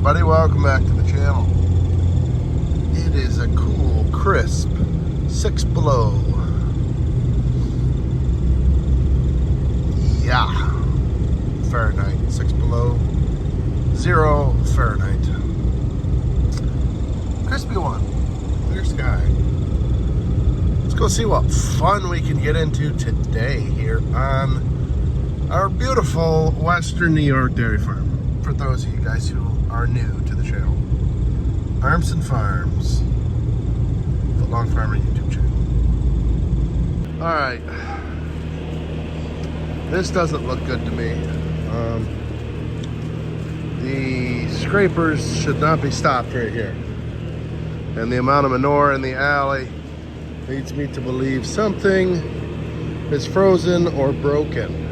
everybody, welcome back to the channel. It is a cool, crisp 6 below. Yeah, Fahrenheit, 6 below, 0 Fahrenheit. Crispy one, clear sky. Let's go see what fun we can get into today here on our beautiful Western New York dairy farm. For those of you guys who are new to the channel, Arms and Farms, Footlong Farmer YouTube channel. All right, this doesn't look good to me. The scrapers should not be stopped right here, and the amount of manure in the alley leads me to believe something is frozen or broken.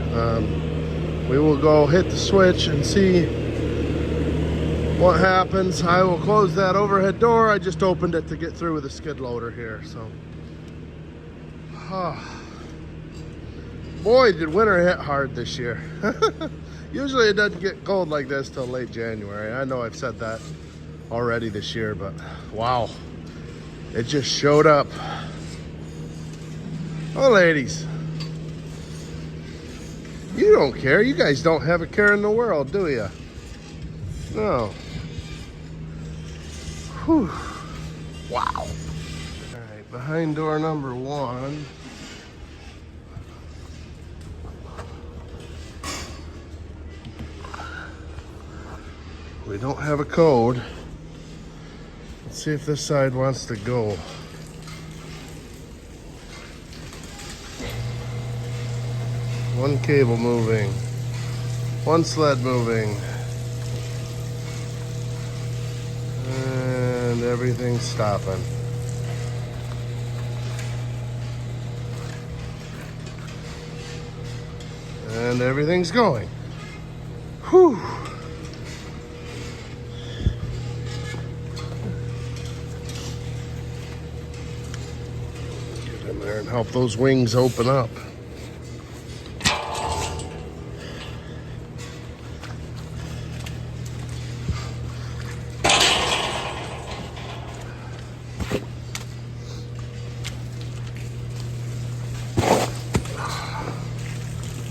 We will go hit the switch and see what happens. I will close that overhead door. I just opened it to get through with a skid loader here, so. Boy, did winter hit hard this year. Usually it doesn't get cold like this till late January. I know I've said that already this year, but wow, it just showed up. Oh, ladies, you don't care. You guys don't have a care in the world, do you? No. Whew. Wow. All right, behind door number 1. We don't have a code. Let's see if this side wants to go. One cable moving, one sled moving, and everything's stopping. And everything's going. Whew. Get in there and help those wings open up.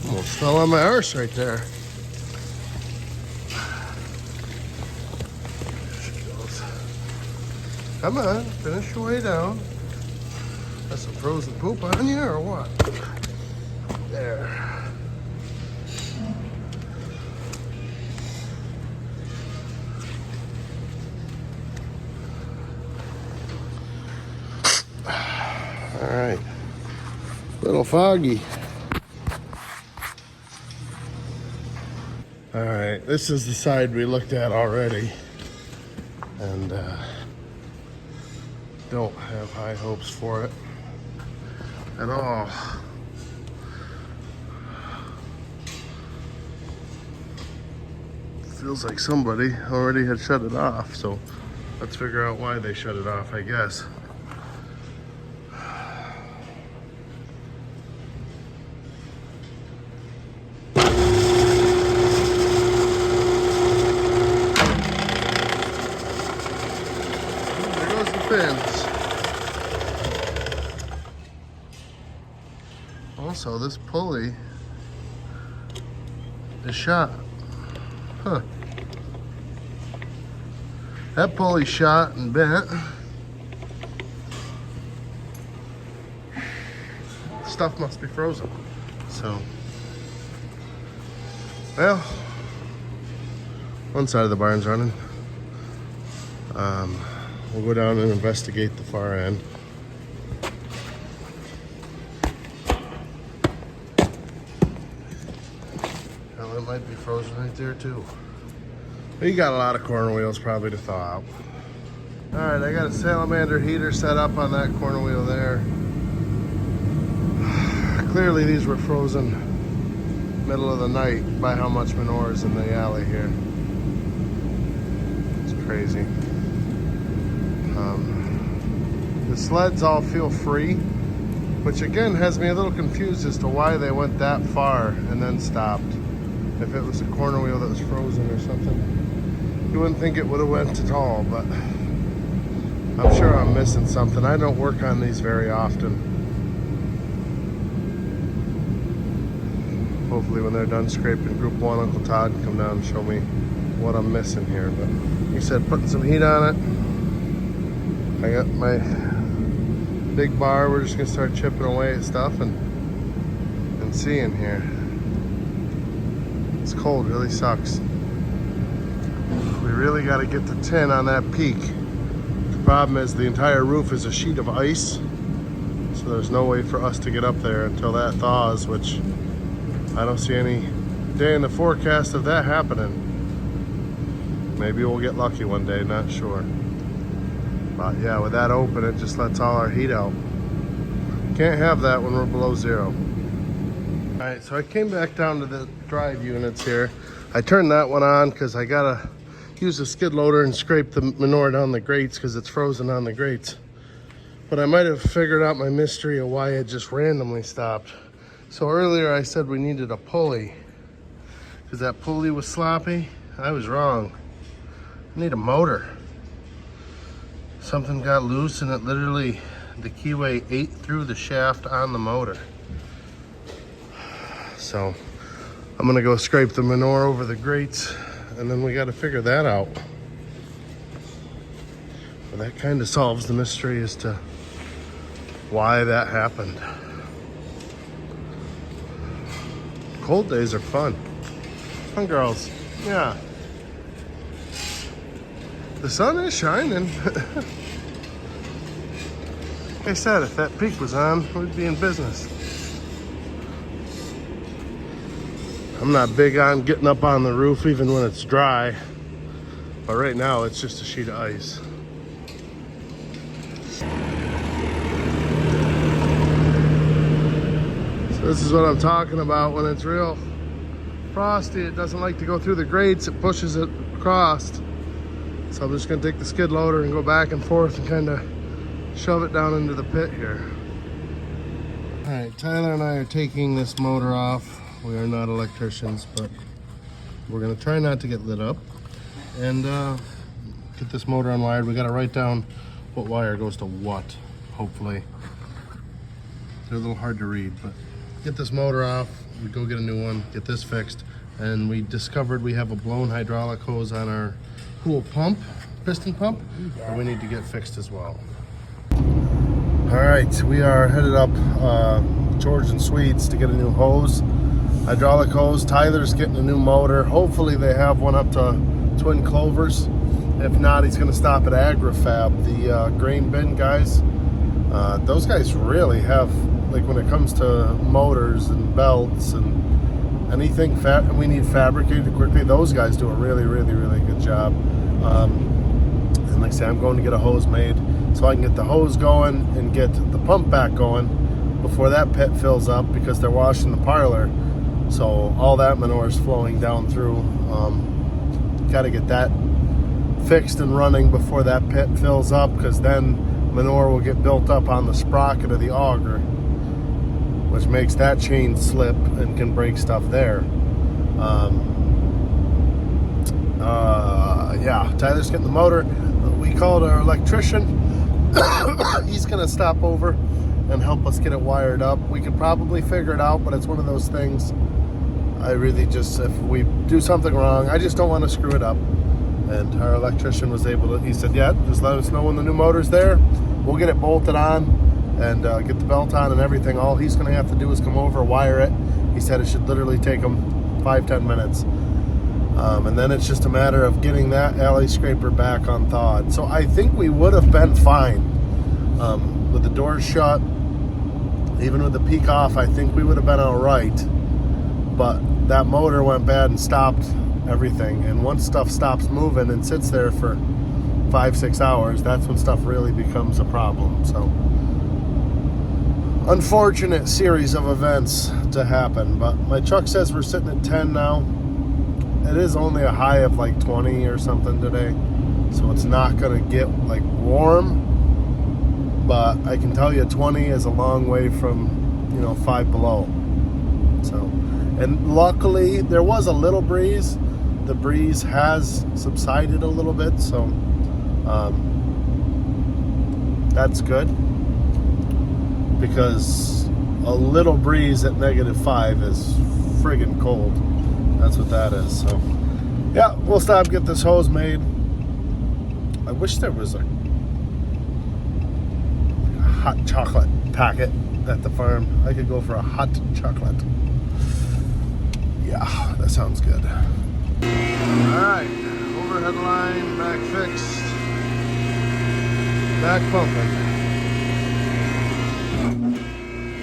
Almost fell on my arse right there. There she goes. Come on, finish your way down. Got some frozen poop on you or what? There. All right. Little foggy. All right, this is the side we looked at already, and don't have high hopes for it at all. Feels like somebody already had shut it off, so let's figure out why they shut it off, I guess. Fins. Also, this pulley is shot. Huh. That pulley shot and bent. Stuff must be frozen. So, well, one side of the barn's running. We'll go down and investigate the far end. Well, it might be frozen right there too. But you got a lot of corner wheels probably to thaw out. All right, I got a salamander heater set up on that corner wheel there. Clearly these were frozen middle of the night by how much manure is in the alley here. It's crazy. The sleds all feel free, which again has me a little confused as to why they went that far and then stopped. If it was a corner wheel that was frozen or something. You wouldn't think it would have went at all, but I'm sure I'm missing something. I don't work on these very often. Hopefully when they're done scraping group 1, Uncle Todd can come down and show me what I'm missing here. But he said putting some heat on it. I got my big bar. We're just gonna start chipping away at stuff and seeing here. It's cold, really sucks. We really got to get the tin on that peak. The problem is the entire roof is a sheet of ice, so there's no way for us to get up there until that thaws, which I don't see any day in the forecast of that happening. Maybe we'll get lucky one day, not sure. But yeah, with that open, it just lets all our heat out. Can't have that when we're below 0. All right, so I came back down to the drive units here. I turned that one on because I gotta use the skid loader and scrape the manure down the grates because it's frozen on the grates. But I might have figured out my mystery of why it just randomly stopped. So earlier I said we needed a pulley because that pulley was sloppy. I was wrong. I need a motor. Something got loose and it literally, the keyway ate through the shaft on the motor. So I'm gonna go scrape the manure over the grates and then we gotta figure that out. Well, that kind of solves the mystery as to why that happened. Cold days are fun. Fun, girls. Yeah. The sun is shining. Like I said, if that peak was on, we'd be in business. I'm not big on getting up on the roof even when it's dry, but right now it's just a sheet of ice. So this is what I'm talking about. When it's real frosty, it doesn't like to go through the grates, it pushes it across. So I'm just gonna take the skid loader and go back and forth and kind of shove it down into the pit here. All right, Tyler and I are taking this motor off. We are not electricians, but we're gonna try not to get lit up and get this motor unwired. We gotta write down what wire goes to what, hopefully. They're a little hard to read, but get this motor off, we go get a new one, get this fixed, and we discovered we have a blown hydraulic hose on our pool pump, piston pump, that we need to get fixed as well. All right, we are headed up George and Sweets to get a new hose. Hydraulic hose. Tyler's getting a new motor. Hopefully they have one up to Twin Clovers. If not, he's going to stop at AgriFab, the grain bin guys. Those guys really have, like when it comes to motors and belts and anything we need fabricated quickly, those guys do a really, really, really good job. And like I say, I'm going to get a hose made so I can get the hose going and get the pump back going before that pit fills up because they're washing the parlor. So all that manure is flowing down through. Got to get that fixed and running before that pit fills up because then manure will get built up on the sprocket of the auger, which makes that chain slip and can break stuff there. Yeah, Tyler's getting the motor. We called our electrician. He's gonna stop over and help us get it wired up. We could probably figure it out, but it's one of those things I really just, if we do something wrong, I just don't want to screw it up. And our electrician was able to, he said, yeah, just let us know when the new motor's there. We'll get it bolted on and get the belt on and everything. All he's going to have to do is come over, wire it. He said it should literally take him 5-10 minutes. And then it's just a matter of getting that alley scraper back unthawed. So I think we would have been fine with the doors shut. Even with the peak off, I think we would have been all right. But that motor went bad and stopped everything. And once stuff stops moving and sits there for 5-6 hours, that's when stuff really becomes a problem. So unfortunate series of events to happen. But my truck says we're sitting at 10 now. It is only a high of like 20 or something today, so it's not gonna get like warm, but I can tell you 20 is a long way from, you know, 5 below. So, and luckily there was a little breeze the breeze has subsided a little bit, so that's good, because a little breeze at -5 is friggin' cold. That's what that is. So yeah, we'll stop, get this hose made. I wish there was a hot chocolate packet at the farm. I could go for a hot chocolate. Yeah, that sounds good. All right, overhead line back fixed, back pumping.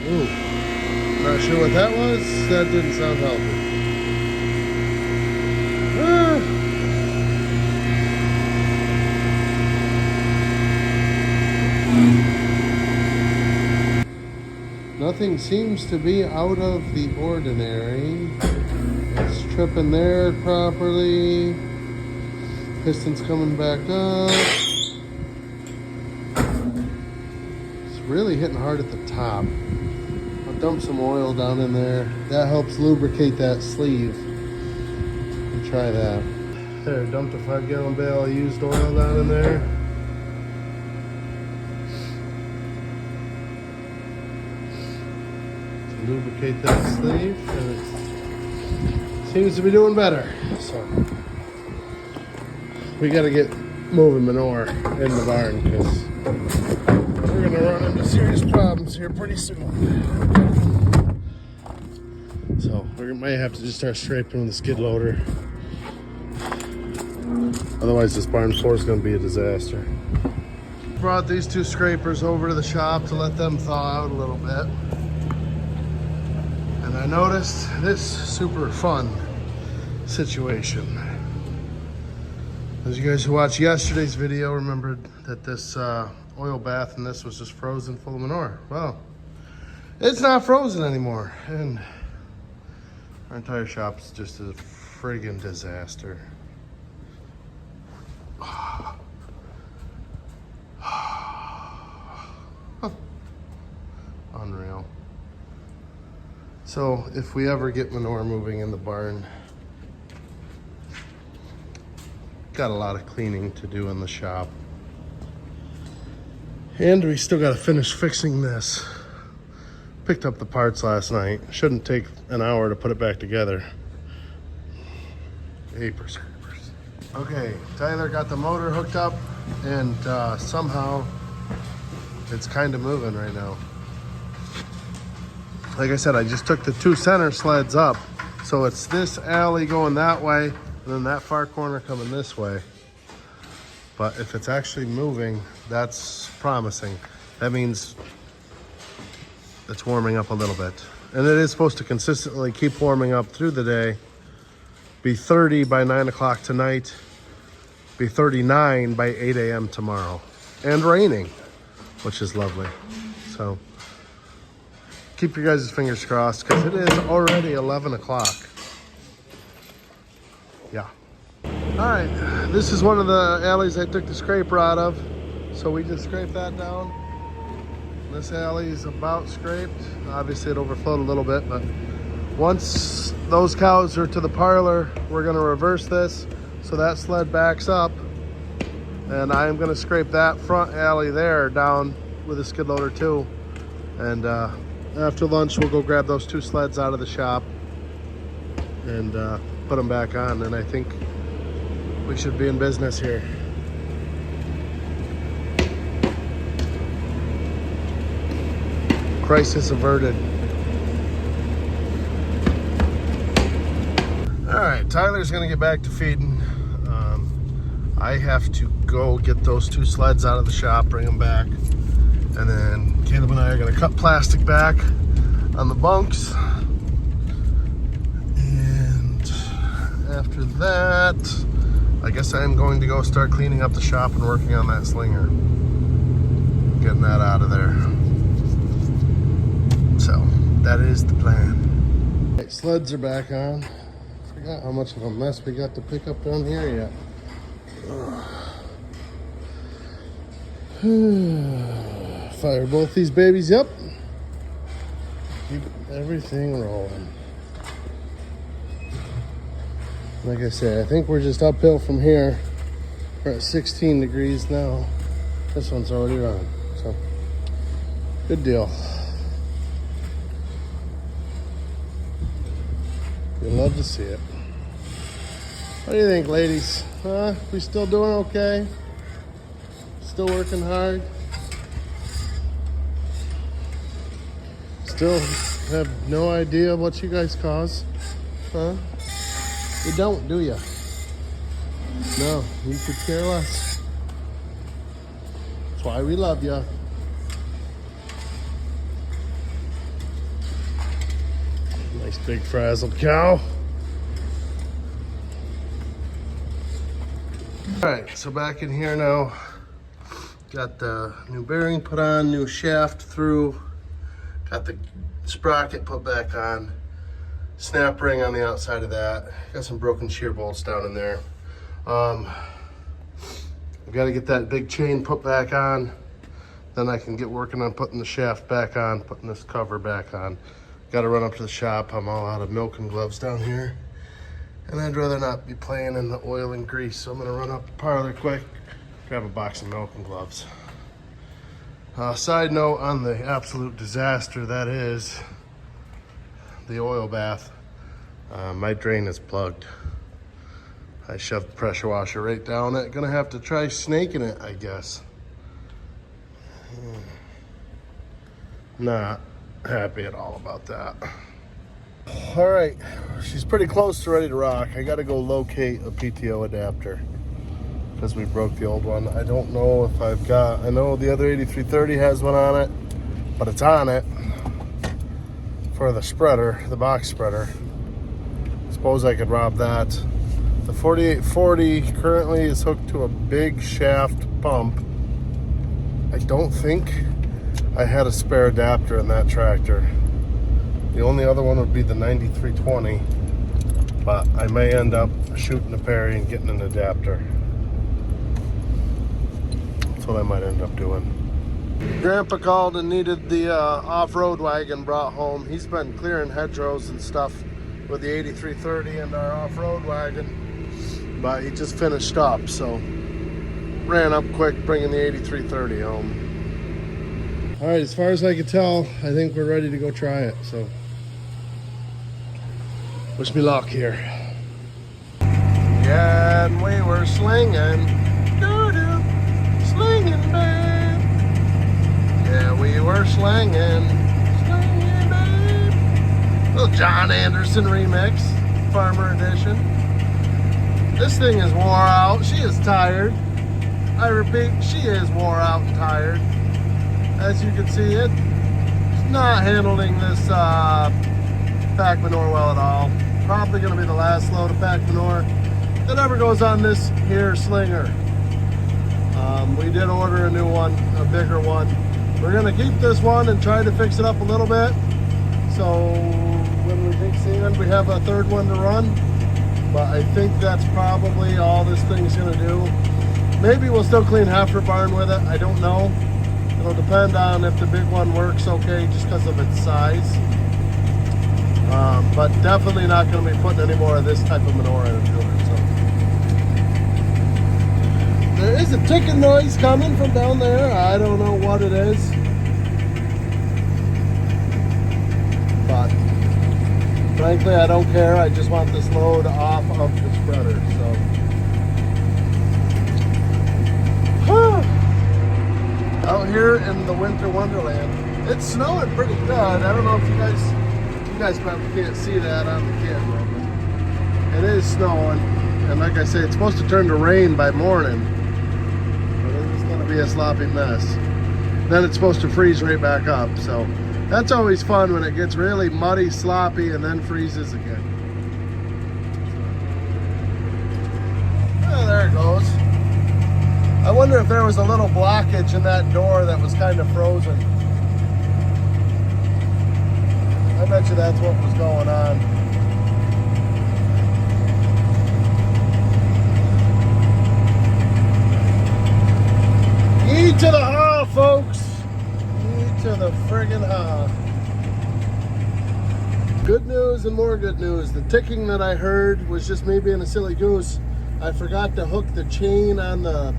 Ooh, not sure what that was. That didn't sound healthy. Nothing seems to be out of the ordinary. It's tripping there properly. Piston's coming back up. It's really hitting hard at the top. I'll dump some oil down in there. That helps lubricate that sleeve. We'll try that. There, dumped a 5-gallon bale of used oil down in there. Lubricate that sleeve, and it seems to be doing better. So we got to get moving manure in the barn, because we're going to run into serious problems here pretty soon. So we may have to just start scraping with the skid loader. Otherwise this barn floor is going to be a disaster. Brought these 2 scrapers over to the shop to let them thaw out a little bit. And I noticed this super fun situation. As you guys who watched yesterday's video remembered that this oil bath and this was just frozen full of manure. Well, it's not frozen anymore, and our entire shop's just a friggin' disaster. Unreal. So if we ever get manure moving in the barn, got a lot of cleaning to do in the shop. And we still got to finish fixing this. Picked up the parts last night. Shouldn't take an hour to put it back together. Apers. Okay, Tyler got the motor hooked up, and somehow it's kind of moving right now. Like I said, I just took the 2 center sleds up. So it's this alley going that way, and then that far corner coming this way. But if it's actually moving, that's promising. That means it's warming up a little bit. And it is supposed to consistently keep warming up through the day. Be 30 by 9 o'clock tonight. Be 39 by 8 a.m. tomorrow. And raining, which is lovely. So keep your guys' fingers crossed, because it is already 11 o'clock. Yeah. All right, this is one of the alleys I took the scraper out of. So we just scraped that down. This alley is about scraped. Obviously it overflowed a little bit, but once those cows are to the parlor, we're gonna reverse this so that sled backs up. And I am gonna scrape that front alley there down with a skid loader too. And after lunch, we'll go grab those 2 sleds out of the shop and put them back on. And I think we should be in business here. Crisis averted. All right, Tyler's gonna get back to feeding. I have to go get those 2 sleds out of the shop, bring them back. And then Caleb and I are gonna cut plastic back on the bunks. And after that, I guess I'm going to go start cleaning up the shop and working on that slinger. Getting that out of there. So, that is the plan. Right, sleds are back on. Forgot how much of a mess we got to pick up down here yet. Fire both these babies up. Keep everything rolling. Like I said, I think we're just uphill from here. We're at 16 degrees now. This one's already run, so good deal. You'll love to see it. What do you think, ladies? We still doing okay? Still working hard? Still have no idea what you guys cause? Huh? You don't, do you? No, you could care less. That's why we love you. Nice big frazzled cow. All right, so back in here now. Got the new bearing put on, new shaft through. Got the sprocket put back on. Snap ring on the outside of that. Got some broken shear bolts down in there. I've got to get that big chain put back on. Then I can get working on putting the shaft back on, putting this cover back on. Got to run up to the shop. I'm all out of milk and gloves down here. And I'd rather not be playing in the oil and grease. So I'm going to run up the parlor quick, grab a box of milk and gloves. Side note on the absolute disaster that is the oil bath. My drain is plugged. I shoved the pressure washer right down it. Gonna have to try snaking it, I guess. Not happy at all about that. All right, she's pretty close to ready to rock. I gotta go locate a PTO adapter because we broke the old one. I don't know if I've got, I know the other 8330 has one on it, but it's on it for the spreader, the box spreader. Suppose I could rob that. The 4840 currently is hooked to a big shaft pump. I don't think I had a spare adapter in that tractor. The only other one would be the 9320, but I may end up shooting a Perry and getting an adapter. That's what I might end up doing. Grandpa called and needed the off-road wagon brought home. He's been clearing hedgerows and stuff with the 8330 and our off-road wagon, but he just finished up, so ran up quick bringing the 8330 home. All right, as far as I can tell, I think we're ready to go try it, so wish me luck here. Yeah, and we were slinging, doo-doo, slinging, babe. Yeah, we were slinging, babe. Little John Anderson remix, Farmer Edition. This thing is wore out. She is tired. I repeat, she is wore out and tired. As you can see, it's not handling this pack manure well at all. Probably going to be the last load of pack manure that ever goes on this here Slinger. We did order a new one, a bigger one. We're going to keep this one and try to fix it up a little bit. So when we fix the end, we have a third one to run. But I think that's probably all this thing's going to do. Maybe we'll still clean Heifer Barn with it. I don't know. It'll depend on if the big one works okay just because of its size. But definitely not going to be putting any more of this type of manure into it. So. There is a ticking noise coming from down there. I don't know what it is. But frankly, I don't care. I just want this load off of the spreader. So. Out here in the winter wonderland, it's snowing pretty good. I don't know if you guys probably can't see that on the camera, but it is snowing. And like I say, it's supposed to turn to rain by morning, but it's going to be a sloppy mess. Then it's supposed to freeze right back up. So that's always fun when it gets really muddy, sloppy, and then freezes again. Oh, there it goes. I wonder if there was a little blockage in that door that was kind of frozen. I bet you that's what was going on. E to the haul, folks. E to the friggin' haul. Good news. news and more good news. The ticking that I heard was just me being a silly goose. I forgot to hook the chain on the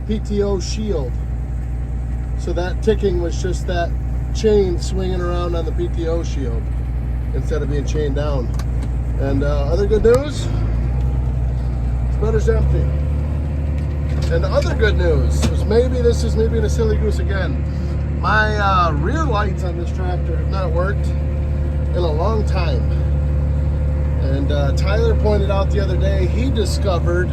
PTO shield. So that ticking was just that chain swinging around on the PTO shield instead of being chained down. And other good news, the spreader's empty. And other good news was maybe this is me being a silly goose again. My rear lights on this tractor have not worked in a long time. And Tyler pointed out the other day, he discovered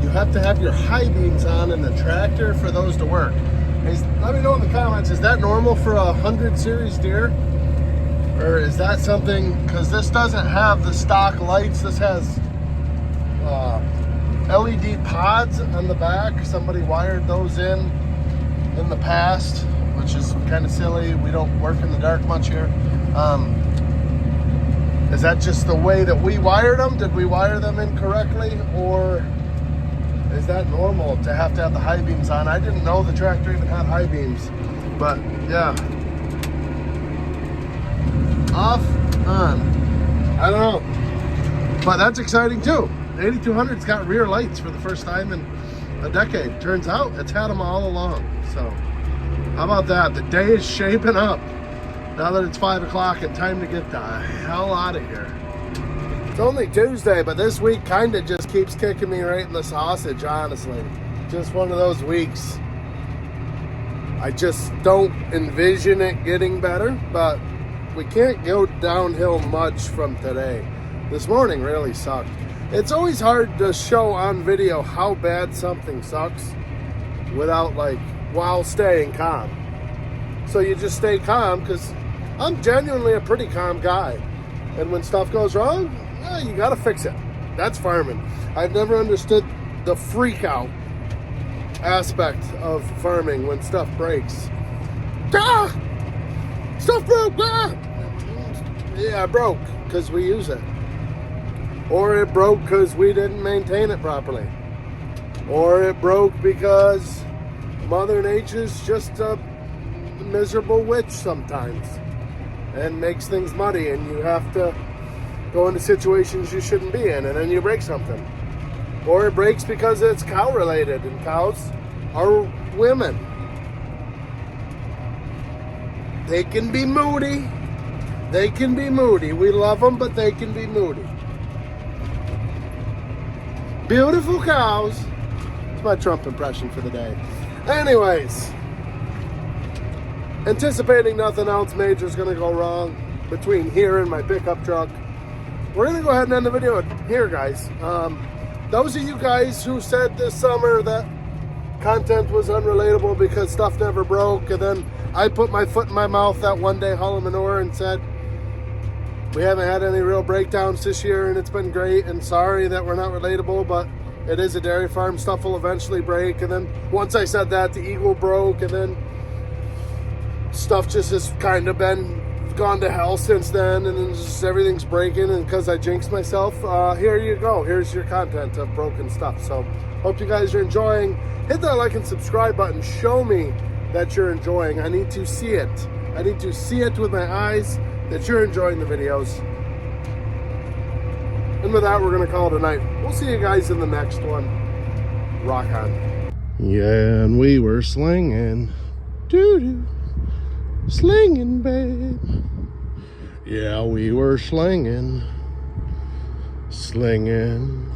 you have to have your high beams on in the tractor for those to work. Let me know in the comments, is that normal for a 100 series Deere? Or is that something, because this doesn't have the stock lights, this has LED pods on the back. Somebody wired those in the past, which is kind of silly. We don't work in the dark much here. Is that just the way that we wired them? Did we wire them incorrectly? Or is that normal to have the high beams on? I didn't know the tractor even had high beams. But yeah. Off, on. I don't know. But that's exciting too. The 8200's got rear lights for the first time in a decade. Turns out it's had them all along. So how about that? The day is shaping up. Now that it's 5 o'clock and time to get the hell out of here. It's only Tuesday, but this week kind of just keeps kicking me right in the sausage, honestly. Just one of those weeks. I just don't envision it getting better, but we can't go downhill much from today. This morning really sucked. It's always hard to show on video how bad something sucks without while staying calm. So you just stay calm, because I'm genuinely a pretty calm guy. And when stuff goes wrong, you gotta fix it. That's farming. I've never understood the freak out aspect of farming when stuff breaks. Ah! Stuff broke! Ah! Yeah, it broke because we use it. Or it broke because we didn't maintain it properly. Or it broke because Mother Nature's just a miserable witch sometimes and makes things muddy, and you have to go into situations you shouldn't be in, and then you break something. Or it breaks because it's cow related, and cows are women. They can be moody. They can be moody. We love them, but they can be moody. Beautiful cows. It's my Trump impression for the day. Anyways, anticipating nothing else major is going to go wrong between here and my pickup truck, we're going to go ahead and end the video here, guys. Those of you guys who said this summer that content was unrelatable because stuff never broke, and then I put my foot in my mouth that one day hauling manure and said, we haven't had any real breakdowns this year and it's been great, and sorry that we're not relatable, but it is a dairy farm, stuff will eventually break. And then once I said that, the eagle broke, and then stuff just has kind of been gone to hell since then, and then just everything's breaking, and because I jinxed myself, here you go. Here's your content of broken stuff. So hope you guys are enjoying. Hit that like and subscribe button. Show me that you're enjoying. I need to see it. I need to see it with my eyes that you're enjoying the videos. And with that, we're going to call it a night. We'll see you guys in the next one. Rock on. Yeah, and we were slinging. Doo-doo. Slinging, babe. Yeah, we were slinging. Slinging.